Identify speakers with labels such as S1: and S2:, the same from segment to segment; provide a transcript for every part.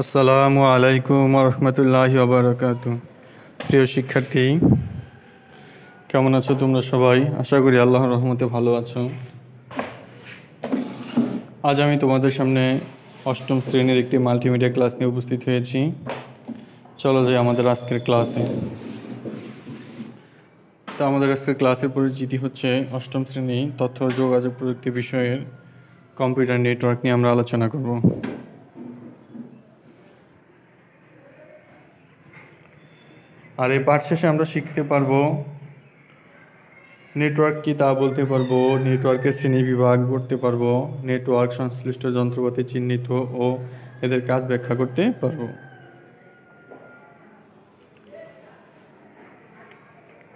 S1: আসসালামু আলাইকুম রহমতুল্লাহি ওবারাকাতু। প্রিয় শিক্ষার্থী, কেমন আছো তোমরা সবাই? আশা করি আল্লাহর রহমতে ভালো আছো। আজ আমি তোমাদের সামনে অষ্টম শ্রেণীর একটি মাল্টিমিডিয়া ক্লাস নিয়ে উপস্থিত হয়েছি। চলো যাই আমাদের আজকের ক্লাসে। তো আমাদের আজকের ক্লাসের পরিচিতি হচ্ছে অষ্টম শ্রেণী তথ্য ও যোগাযোগ প্রযুক্তি বিষয়ের কম্পিউটার নেটওয়ার্ক নিয়ে আমরা আলোচনা করব। আর এই পাঠ শেষে আমরা শিখতে পারবো নেটওয়ার্ক কি তা বলতে পারবো, নেটওয়ার্কের শ্রেণী বিভাগ করতে পারবো, নেটওয়ার্ক সংশ্লিষ্ট যন্ত্রপাতি চিহ্নিত ও এদের কাজ ব্যাখ্যা করতে পারবো।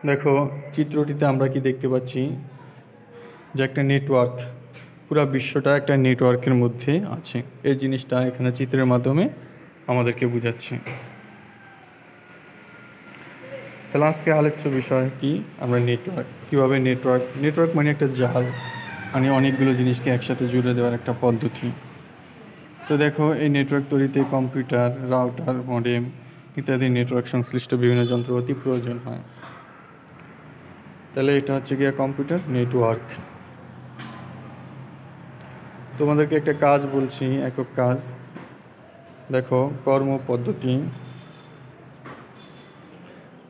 S1: দেখো চিত্রটিতে আমরা কি দেখতে পাচ্ছি, যে একটা নেটওয়ার্ক, পুরো বিশ্বটা একটা নেটওয়ার্কের মধ্যে আছে। এই জিনিসটা এখানে চিত্রের মাধ্যমে আমাদেরকে বোঝাচ্ছে। তাহলে আজকে আলোচ্য বিষয় কি, আমরা নেটওয়ার্ক, কীভাবে নেটওয়ার্ক মানে একটা জাল, মানে অনেকগুলো জিনিসকে একসাথে জুড়ে দেওয়ার একটা পদ্ধতি। তো দেখো এই নেটওয়ার্ক তৈরিতে কম্পিউটার, রাউটার, মডেম ইত্যাদি নেটওয়ার্ক সংশ্লিষ্ট বিভিন্ন যন্ত্রপাতি প্রয়োজন হয়। তাহলে এটা হচ্ছে গিয়ে কম্পিউটার নেটওয়ার্ক। তোমাদেরকে একটা কাজ বলছি, একক কাজ। দেখো কর্ম পদ্ধতি,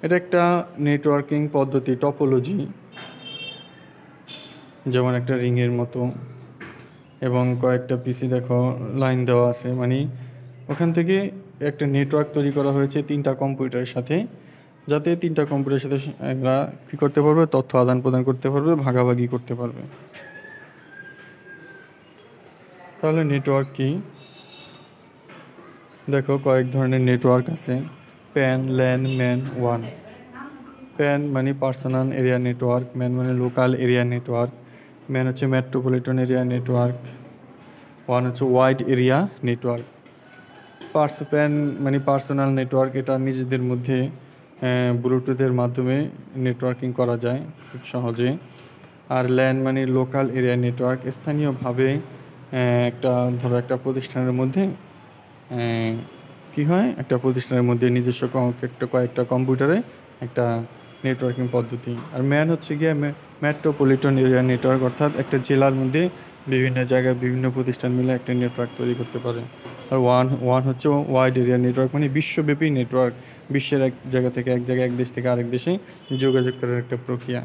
S1: এটা একটা নেটওয়ার্কিং পদ্ধতি, টপোলজি, যেমন একটা রিংয়ের মতো, এবং কয়েকটা পিসি দেখো লাইন দেওয়া আছে, মানে ওখান থেকে একটা নেটওয়ার্ক তৈরি করা হয়েছে তিনটা কম্পিউটারের সাথে, যাতে তিনটা কম্পিউটারের সাথে এরা কী করতে পারবে, তথ্য আদান প্রদান করতে পারবে, ভাগাভাগি করতে পারবে। তাহলে নেটওয়ার্ক কি? দেখো কয়েক ধরনের নেটওয়ার্ক আছে। Pan, LAN, man, one. Pan মানে পার্সোনাল এরিয়া নেটওয়ার্ক, ম্যান মানে লোকাল এরিয়া নেটওয়ার্ক, ম্যান হচ্ছে মেট্রোপলিটন এরিয়া নেটওয়ার্ক, ওয়ান হচ্ছে ওয়াইড এরিয়া নেটওয়ার্ক। প্যান মানে পার্সোনাল নেটওয়ার্ক, এটা নিজেদের মধ্যে ব্লুটুথের মাধ্যমে নেটওয়ার্কিং করা যায় খুব সহজে। আর ল্যান মানে লোকাল এরিয়া নেটওয়ার্ক, স্থানীয়ভাবে একটা ধরো একটা প্রতিষ্ঠানের মধ্যে কি হয়, একটা প্রতিষ্ঠানের মধ্যে নিজস্ব কয়েকটা কম্পিউটারে একটা নেটওয়ার্কিং পদ্ধতি। আর ম্যান হচ্ছে গিয়ে মেট্রোপলিটন এরিয়া নেটওয়ার্ক, অর্থাৎ একটা জেলার মধ্যে বিভিন্ন জায়গায় বিভিন্ন প্রতিষ্ঠান মিলে একটা নেটওয়ার্ক তৈরি করতে পারে। আর ওয়ান হচ্ছে ওয়াইড এরিয়া নেটওয়ার্ক, মানে বিশ্বব্যাপী নেটওয়ার্ক, বিশ্বের এক জায়গা থেকে এক জায়গায়, এক দেশ থেকে আরেক দেশে যোগাযোগ করার একটা প্রক্রিয়া।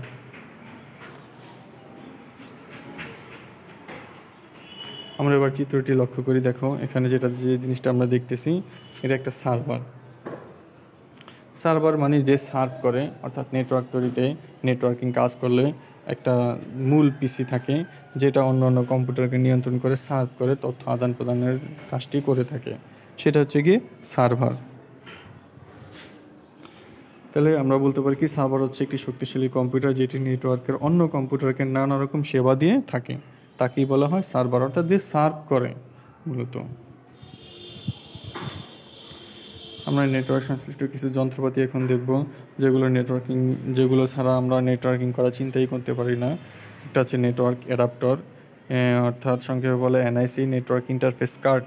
S1: আমরা এবার চিত্রটি লক্ষ্য করি। দেখো এখানে যে জিনিসটা আমরা দেখতেছি, এটা একটা সার্ভার মানে যে সার্ভ করে, অর্থাৎ নেটওয়ার্ক তৈরিতে নেটওয়ার্কিং কাজ করলে একটা মূল পিসি থাকে, যেটা অন্য অন্য কম্পিউটারকে নিয়ন্ত্রণ করে, সার্ভ করে, তথ্য আদান প্রদানের কাজটি করে থাকে, সেটা হচ্ছে কি সার্ভার। তাহলে আমরা বলতে পারি কি, সার্ভার হচ্ছে একটি শক্তিশালী কম্পিউটার, যেটি নেটওয়ার্কের অন্য কম্পিউটারকে নানা রকম সেবা দিয়ে থাকে, তাকেই বলা হয় সার্ভার, অর্থাৎ যে সার্ভ করে মূলত। আমরা নেটওয়ার্ক সংশ্লিষ্ট কিছু যন্ত্রপাতি এখন দেখব, যেগুলো ছাড়া আমরা নেটওয়ার্কিং করা চিন্তাই করতে পারি না। একটা হচ্ছে নেটওয়ার্ক অ্যাডাপ্টর, অর্থাৎ সংক্ষেপে বলে NIC, network interface card.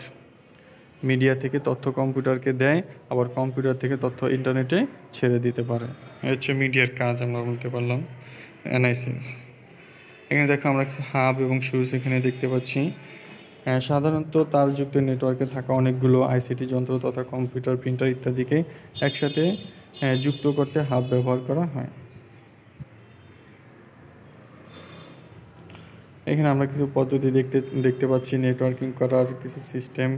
S1: Media থেকে তথ্য কম্পিউটারকে দেয়, আবার কম্পিউটার থেকে তথ্য ইন্টারনেটে ছেড়ে দিতে পারে। এই হচ্ছে মিডিয়ার কাজ, আমরা বলতে পারলাম এনআইসি। এখানে দেখো আমরা হাব এবং সুইচ এখানে দেখতে পাচ্ছি। সাধারণত তারযুক্ত নেটওয়ার্কে থাকা অনেকগুলো আইসিটি যন্ত্র তথা কম্পিউটার, প্রিন্টার ইত্যাদিকে একসাথে যুক্ত করতে হাব ব্যবহার করা হয়। এখানে আমরা কিছু পদ্ধতি দেখতে পাচ্ছি নেটওয়ার্কিং করার কিছু সিস্টেম,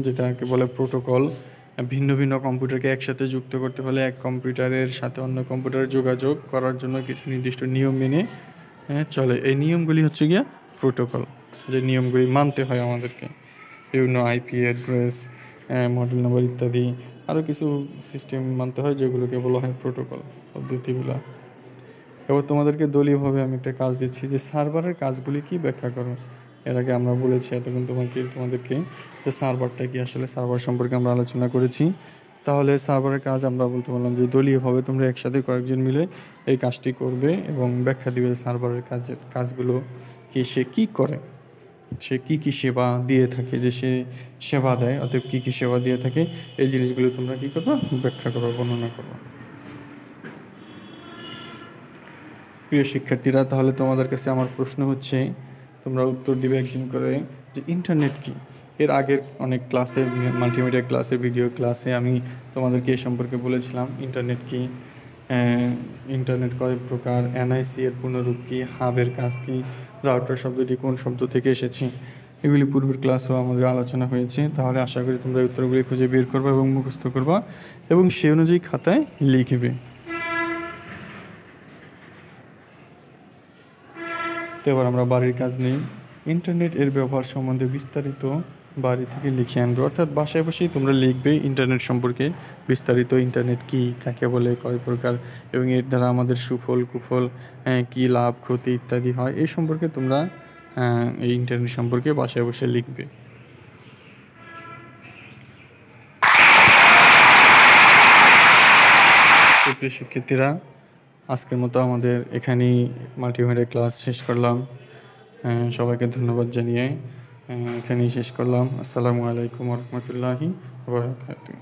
S1: যেটাকে বলে প্রোটোকল। ভিন্ন ভিন্ন কম্পিউটারকে একসাথে যুক্ত করতে হলে এক কম্পিউটারের সাথে অন্য কম্পিউটারের যোগাযোগ করার জন্য কিছু নির্দিষ্ট নিয়ম মেনে চলে। এই নিয়মগুলি হচ্ছে গিয়া প্রোটোকল, যে নিয়মগুলি মানতে হয় আমাদেরকে। বিভিন্ন আইপি অ্যাড্রেস, মডেল নাম্বার ইত্যাদি আরও কিছু সিস্টেম মানতে হয়, যেগুলোকে বলা হয় প্রোটোকল পদ্ধতিগুলো। এবার তোমাদেরকে দলীয়ভাবে আমি একটা কাজ দিচ্ছি, যে সার্ভারের কাজগুলি কি ব্যাখ্যা করো। এর আগে আমরা বলেছি এতক্ষণ তোমাদেরকে যে সার্ভারটা কি, আসলে সার্ভার সম্পর্কে আমরা আলোচনা করেছি। তাহলে সার্ভারের কাজ আমরা বলতে পারলাম যে দলীয়ভাবে তোমরা একসাথে কয়েকজন মিলে এই কাজটি করবে এবং ব্যাখ্যা দিবে সার্ভারের কাজগুলো কি, সে কী করে। সে কী কী সেবা দিয়ে থাকে, যে সে সেবা দেয়, অতএব কী কী সেবা দিয়ে থাকে এই জিনিসগুলো তোমরা কী করবা, ব্যাখ্যা করবা, বর্ণনা করবা। প্রিয় শিক্ষার্থীরা, তাহলে তোমাদের কাছে আমার প্রশ্ন হচ্ছে, তোমরা উত্তর দিবে একজন করে, যে ইন্টারনেট কি। এর আগের অনেক ক্লাসে, মাল্টিমিডিয়া ক্লাসে, ভিডিও ক্লাসে আমি তোমাদেরকে এই সম্পর্কে বলেছিলাম ইন্টারনেট কি, ইন্টারনেট কয় প্রকার, এনআইসি এর পুনরূপ কী, হাবের কাজ কী, রাউটার শব্দটি কোন শব্দ থেকে এসেছে, এগুলি পূর্বের ক্লাসেও আমাদের আলোচনা হয়েছে। তাহলে আশা করি তোমরা উত্তরগুলি খুঁজে বের করবা এবং মুখস্থ করবা এবং সে অনুযায়ী খাতায় লিখবে। তো এবার আমরা বাড়ির কাজ নেই। ইন্টারনেট এর ব্যবহার সম্বন্ধে বিস্তারিত বাড়ি থেকে লিখে আনবে, অর্থাৎ বাসায় বসেই তোমরা লিখবে ইন্টারনেট সম্পর্কে বিস্তারিত, ইন্টারনেট কী, কাকে বলে, কয় প্রকার এবং এর দ্বারা আমাদের সুফল কুফল, কী লাভ ক্ষতি ইত্যাদি হয়, এই সম্পর্কে তোমরা এই ইন্টারনেট সম্পর্কে বাসায় বসে লিখবে। প্রিয় শিক্ষার্থীরা, আজকের মতো আমাদের এখানেই মাল্টিমিডিয়া ক্লাস শেষ করলাম। সবাইকে ধন্যবাদ জানিয়ে এখানেই শেষ করলাম। আসসালামু আলাইকুম ওয়া রাহমাতুল্লাহি ওয়া বারাকাতুহু।